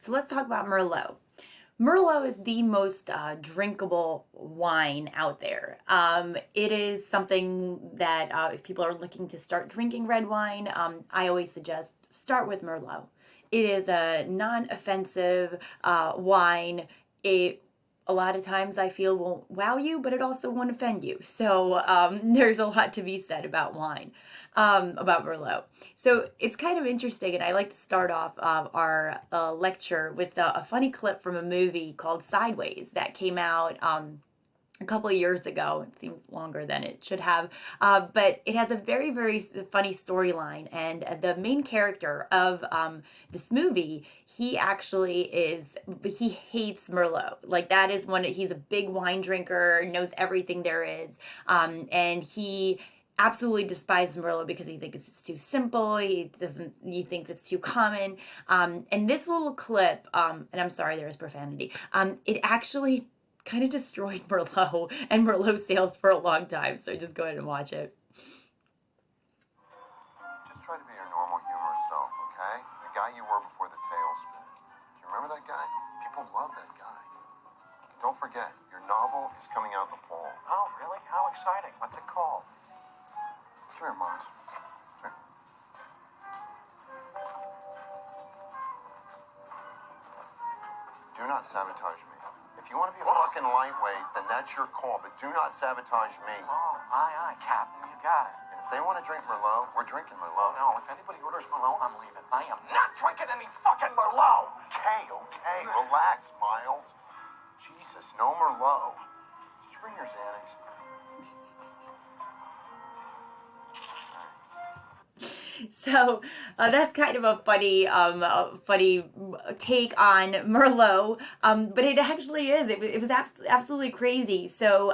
So let's talk about Merlot. Merlot is the most drinkable wine out there. It is something that if people are looking to start drinking red wine, I always suggest start with Merlot. It is a non-offensive wine. It a lot of times I feel won't wow you, but it also won't offend you. So there's a lot to be said about wine, about Merlot. So it's kind of interesting, and I like to start off our lecture with a funny clip from a movie called Sideways that came out a couple of years ago. It seems longer than it should have. But it has a very, very funny storyline. And the main character of this movie, he actually he hates Merlot. Like, that is he's a big wine drinker, knows everything there is. And he absolutely despises Merlot because he thinks it's too simple. He thinks it's too common. And this little clip, and I'm sorry, there is profanity. It actually kind of destroyed Merlot and Merlot sales for a long time. So just go ahead and watch it. Just try to be your normal, humorous self, okay? The guy you were before the tailspin. Do you remember that guy? People love that guy. Don't forget, your novel is coming out in the fall. Oh, really? How exciting. What's it called? Come here, Mons. Come here. Do not sabotage me. If you want to be a fucking lightweight, then that's your call, but do not sabotage me. Oh, aye, Captain, you got it. And if they want to drink Merlot, we're drinking Merlot. No, if anybody orders Merlot, I'm leaving. I am not drinking any fucking Merlot! Okay, relax, Miles. Jesus, no Merlot. Did you bring your Xanax? So that's kind of a funny take on Merlot, but it actually is. It was absolutely crazy. So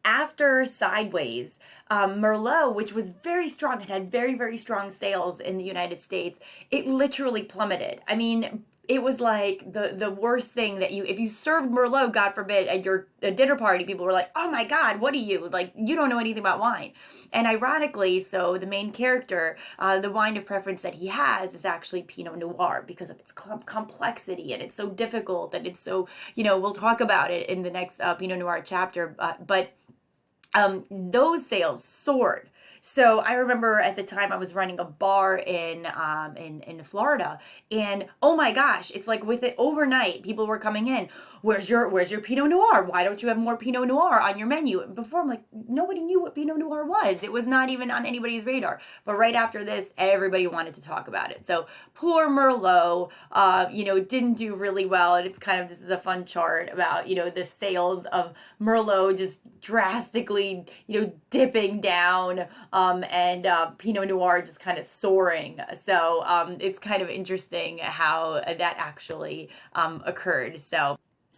after Sideways, Merlot, which was very strong, it had very, very strong sales in the United States, it literally plummeted. I mean, it was like the worst thing that if you served Merlot, God forbid, at your dinner party, people were like, oh my God, what are you? Like, you don't know anything about wine. And ironically, so the main character, the wine of preference that he has is actually Pinot Noir because of its complexity, and it's so difficult, and it's so, we'll talk about it in the next Pinot Noir chapter, but those sales soared. So I remember at the time I was running a bar in Florida, and oh my gosh, it's like with it overnight, people were coming in. Where's your Pinot Noir? Why don't you have more Pinot Noir on your menu? Before, I'm like, nobody knew what Pinot Noir was. It was not even on anybody's radar. But right after this, everybody wanted to talk about it. So poor Merlot, didn't do really well. And it's this is a fun chart about, the sales of Merlot just drastically, dipping down, and Pinot Noir just kind of soaring. So it's kind of interesting how that actually occurred. So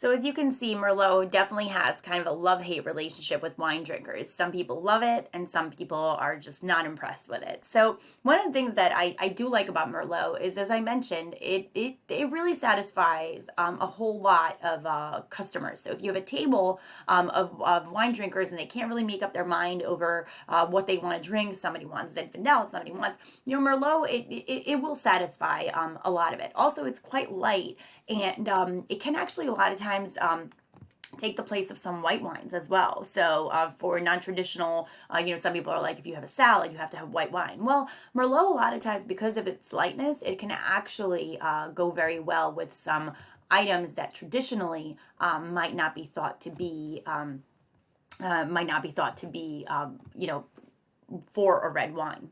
as you can see, Merlot definitely has kind of a love-hate relationship with wine drinkers. Some people love it, and some people are just not impressed with it. So one of the things that I do like about Merlot is, as I mentioned, it really satisfies a whole lot of customers. So if you have a table of wine drinkers and they can't really make up their mind over what they want to drink, somebody wants Zinfandel, somebody wants, Merlot, it will satisfy a lot of it. Also, it's quite light, and it can actually a lot of times take the place of some white wines as well. So for non-traditional, some people are like, if you have a salad, you have to have white wine. Well, Merlot, a lot of times, because of its lightness, it can actually go very well with some items that traditionally might not be thought to be for a red wine.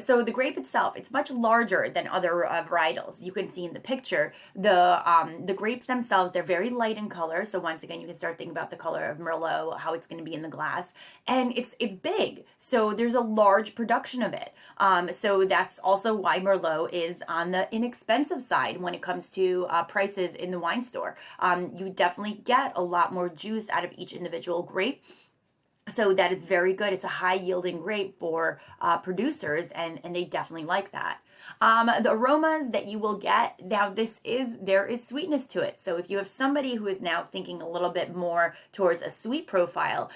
So the grape itself, it's much larger than other varietals. You can see in the picture, the grapes themselves, they're very light in color. So once again, you can start thinking about the color of Merlot, how it's going to be in the glass. And it's big. So there's a large production of it. So that's also why Merlot is on the inexpensive side when it comes to prices in the wine store. You definitely get a lot more juice out of each individual grape. So that is very good. It's a high yielding grape for producers, and they definitely like that. The aromas that you will get, now there is sweetness to it. So if you have somebody who is now thinking a little bit more towards a sweet profile,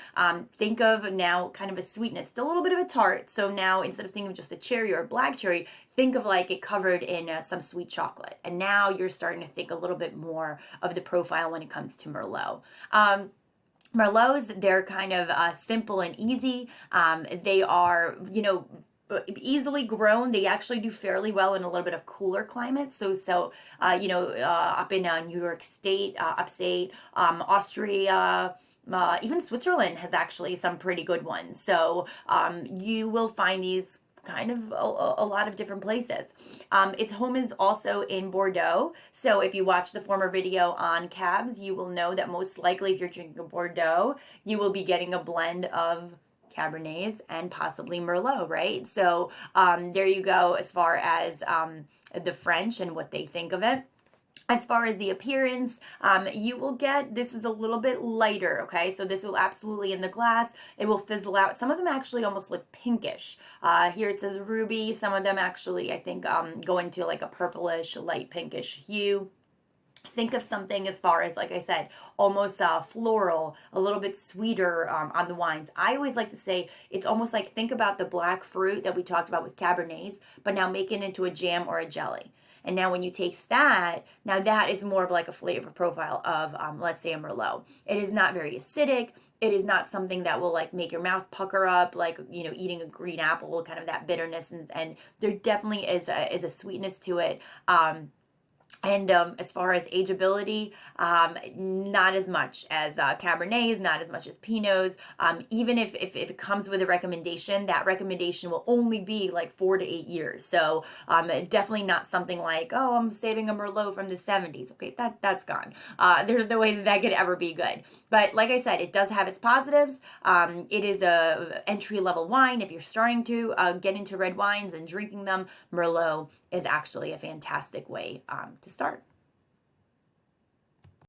think of now kind of a sweetness, still a little bit of a tart. So now instead of thinking of just a cherry or a black cherry, think of like it covered in some sweet chocolate. And now you're starting to think a little bit more of the profile when it comes to Merlot. Merlots, they're kind of simple and easy. They are, easily grown. They actually do fairly well in a little bit of cooler climates. Up in New York State, upstate, Austria, even Switzerland has actually some pretty good ones. So you will find these kind of a lot of different places. Its home is also in Bordeaux. So if you watch the former video on cabs, you will know that most likely if you're drinking a Bordeaux, you will be getting a blend of Cabernets and possibly Merlot, right? So there you go as far as the French and what they think of it. As far as the appearance, you will get, this is a little bit lighter, okay? So this will absolutely, in the glass, it will fizzle out. Some of them actually almost look pinkish. Here it says ruby. Some of them actually, I think, go into like a purplish, light pinkish hue. Think of something as far as, like I said, almost floral, a little bit sweeter on the wines. I always like to say it's almost like, think about the black fruit that we talked about with Cabernets, but now make it into a jam or a jelly. And now when you taste that, now that is more of like a flavor profile of, let's say, a Merlot. It is not very acidic. It is not something that will like make your mouth pucker up, like, eating a green apple, kind of that bitterness. And there definitely is a sweetness to it. And as far as ageability, not as much as Cabernets, not as much as Pinots. Even if it comes with a recommendation, that recommendation will only be like 4 to 8 years. So definitely not something like, oh, I'm saving a Merlot from the 70s. Okay, that's gone. There's no way that could ever be good. But like I said, it does have its positives. It is a entry-level wine. If you're starting to get into red wines and drinking them, Merlot is actually a fantastic way to start.